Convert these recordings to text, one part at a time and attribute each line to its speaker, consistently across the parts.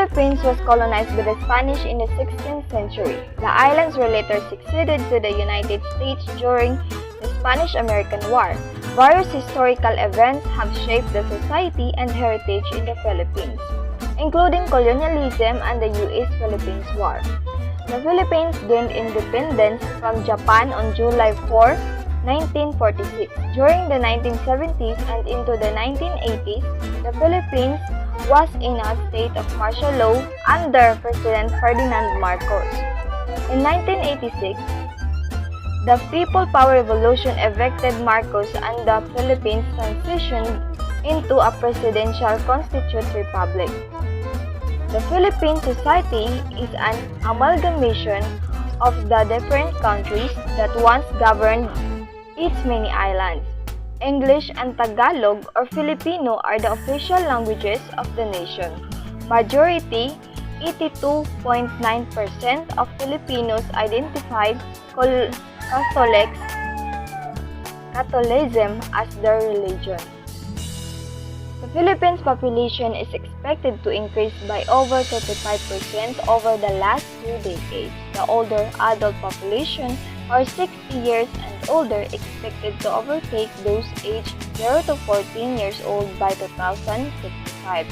Speaker 1: Philippines was colonized by the Spanish in the 16th century. The islands were later succeeded to the United States during the Spanish-American War. Various historical events have shaped the society and heritage in the Philippines, including colonialism and the U.S.-Philippines War. The Philippines gained independence from Japan on July 4, 1946. During the 1970s and into the 1980s, the Philippines was in a state of martial law under President Ferdinand Marcos. In 1986, the People Power Revolution elected Marcos and the Philippines transitioned into a presidential constituted republic. The Philippine society is an amalgamation of the different countries that once governed its many islands. English and Tagalog or Filipino are the official languages of the nation. Majority, 82.9% of Filipinos identified Catholicism as their religion. The Philippines population is expected to increase by over 35% over the last 2 decades. The older adult population, or 60 years and older, expected to overtake those aged 0 to 14 years old by 2065.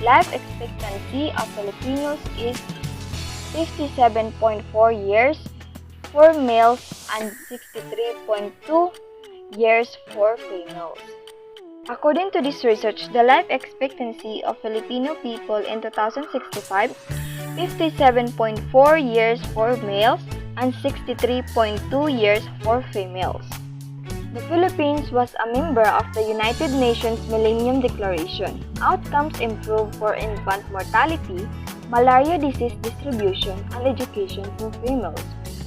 Speaker 1: Life expectancy of Filipinos is 57.4 years for males and 63.2 years for females. According to this research, the life expectancy of Filipino people in 2065, 57.4 years for males and 63.2 years for females. The Philippines was a member of the United Nations Millennium Declaration. Outcomes improved for infant mortality, malaria disease distribution, and education for females.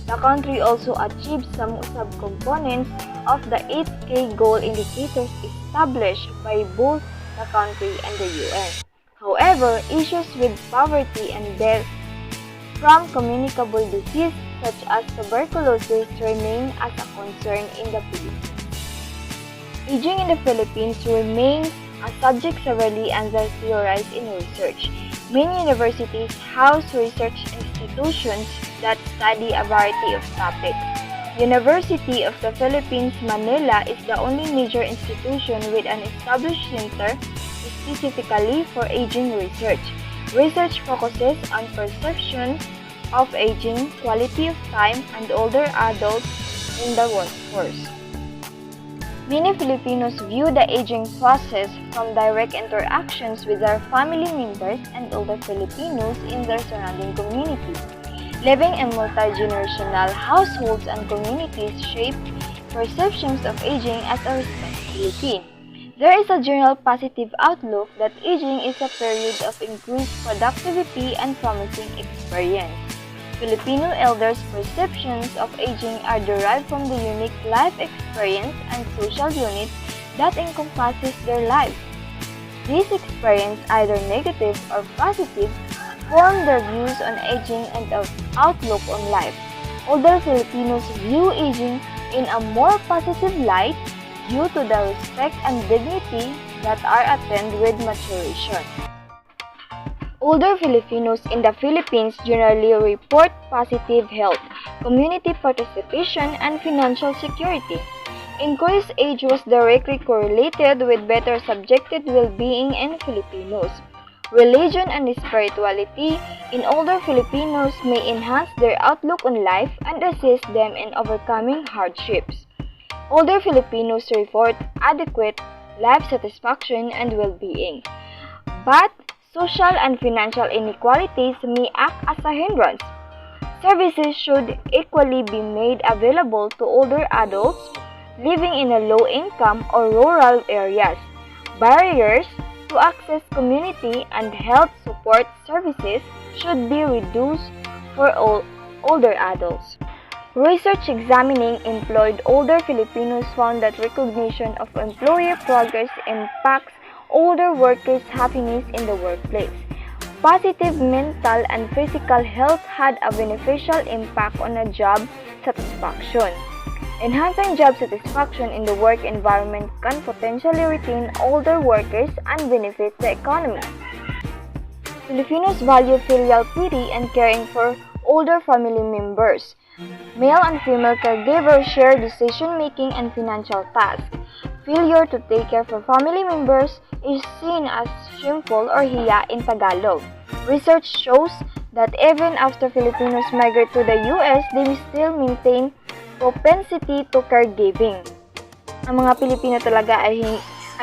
Speaker 1: The country also achieved some subcomponents of the 8K goal indicators established by both the country and the UN. However, issues with poverty and death from communicable disease such as tuberculosis remain as a concern in the Philippines. Aging in the Philippines remains a subject severely under-theorized in research. Many universities house research institutions that study a variety of topics. University of the Philippines, Manila is the only major institution with an established center specifically for aging research. Research focuses on perception of aging, quality of time, and older adults in the workforce. Many Filipinos view the aging process from direct interactions with their family members and older Filipinos in their surrounding community. Living in multi-generational households and communities shape perceptions of aging as a responsibility. There is a general positive outlook that aging is a period of increased productivity and promising experience. Filipino elders' perceptions of aging are derived from the unique life experience and social unit that encompasses their lives. These experiences, either negative or positive, form their views on aging and outlook on life. Older Filipinos view aging in a more positive light due to the respect and dignity that are attained with maturation. Older Filipinos in the Philippines generally report positive health, community participation, and financial security. Increased age was directly correlated with better subjective well-being in Filipinos. Religion and spirituality in older Filipinos may enhance their outlook on life and assist them in overcoming hardships. Older Filipinos report adequate life satisfaction and well-being, but social and financial inequalities may act as a hindrance. Services should equally be made available to older adults living in a low-income or rural areas. Barriers to access community and health support services should be reduced for older adults. Research examining employed older Filipinos found that recognition of employer progress impacts older workers' happiness in the workplace. Positive mental and physical health had a beneficial impact on a job satisfaction. Enhancing job satisfaction in the work environment can potentially retain older workers and benefit the economy. Filipinos value filial piety and caring for older family members. Male and female caregivers share decision-making and financial tasks. Failure to take care for family members is seen as shameful or hiya in Tagalog. Research shows that even after Filipinos migrate to the US, they still maintain propensity to caregiving. Ang mga Pilipino talaga ay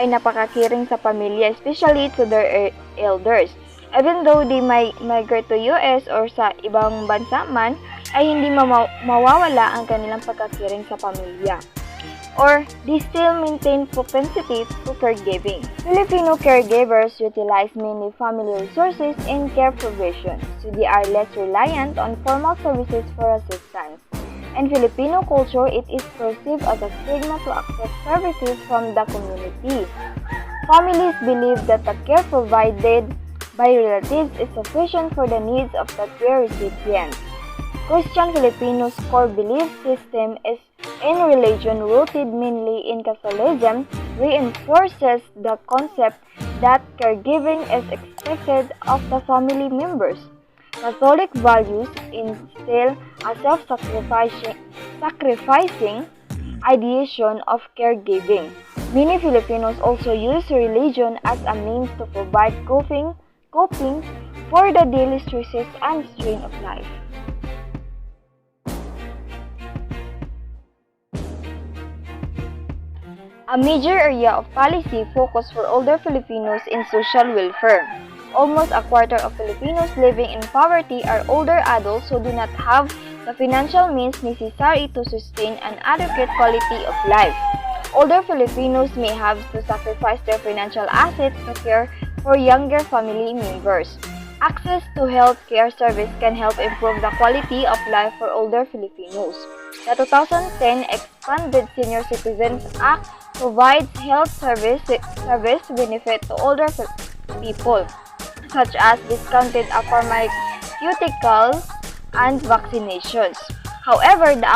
Speaker 1: napakakiring sa pamilya, especially to their elders. Even though they migrate to US or sa ibang bansa man, ay hindi mawawala ang kanilang pagkakiring sa pamilya. Or they still maintain propensity to caregiving. Filipino caregivers utilize many family resources in care provision, so they are less reliant on formal services for assistance. In Filipino culture, it is perceived as a stigma to accept services from the community. Families believe that the care provided by relatives is sufficient for the needs of the care recipient. Christian Filipinos' core belief system is in religion rooted mainly in Catholicism reinforces the concept that caregiving is expected of the family members. Catholic values instill a self-sacrificing ideation of caregiving. Many Filipinos also use religion as a means to provide coping for the daily stresses and strain of life. A major area of policy focus for older Filipinos in social welfare. Almost a quarter of Filipinos living in poverty are older adults who do not have the financial means necessary to sustain an adequate quality of life. Older Filipinos may have to sacrifice their financial assets to care for younger family members. Access to health care service can help improve the quality of life for older Filipinos. The 2010 Expanded Senior Citizens Act provides health service benefit to older people, such as discounted pharmaceuticals and vaccinations. However, the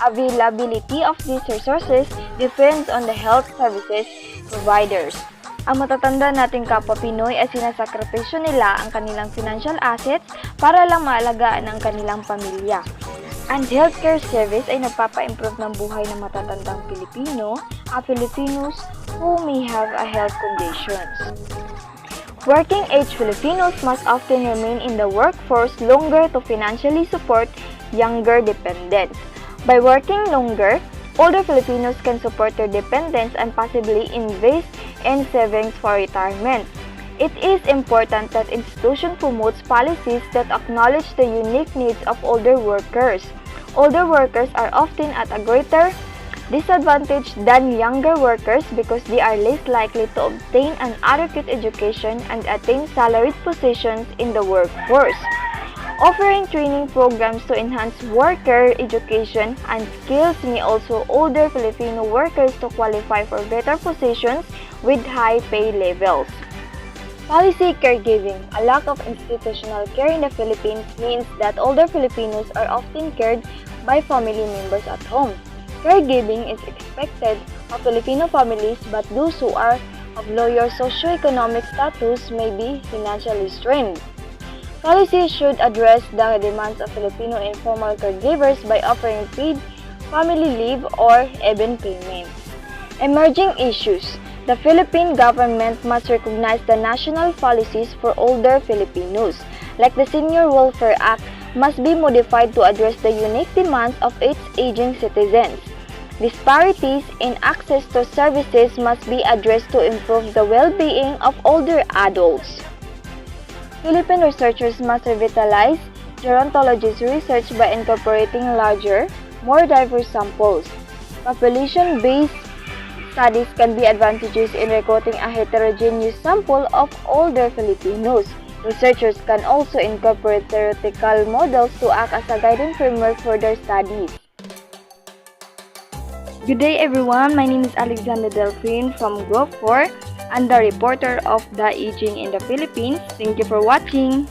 Speaker 1: availability of these resources depends on the health services providers. Ang matatanda nating kapwa Pinoy ay sinasakripisyo nila ang kanilang financial assets para lang maalagaan ang kanilang pamilya. Ang healthcare service ay nagpapa-improve ng buhay ng matatandang Pilipino, Filipinos who may have a health conditions. Working-age Filipinos must often remain in the workforce longer to financially support younger dependents. By working longer, older Filipinos can support their dependents and possibly invest in savings for retirement. It is important that institution promotes policies that acknowledge the unique needs of older workers. Older workers are often at a greater disadvantage than younger workers because they are less likely to obtain an adequate education and attain salaried positions in the workforce. Offering training programs to enhance worker education and skills may also older Filipino workers to qualify for better positions with high pay levels. Policy caregiving. A lack of institutional care in the Philippines means that older Filipinos are often cared by family members at home. Caregiving is expected of Filipino families, but those who are of lower socioeconomic status may be financially strained. Policy should address the demands of Filipino informal caregivers by offering paid family leave or even payments. Emerging issues. The Philippine government must recognize the national policies for older Filipinos, like the Senior Welfare Act, must be modified to address the unique demands of its aging citizens. Disparities in access to services must be addressed to improve the well-being of older adults. Philippine researchers must revitalize gerontology's research by incorporating larger, more diverse samples. Population-based studies can be advantageous in recruiting a heterogeneous sample of older Filipinos. Researchers can also incorporate theoretical models to act as a guiding framework for their studies. Good day everyone, my name is Alexandra Delphine from Group 4 and the reporter of the Aging in the Philippines. Thank you for watching.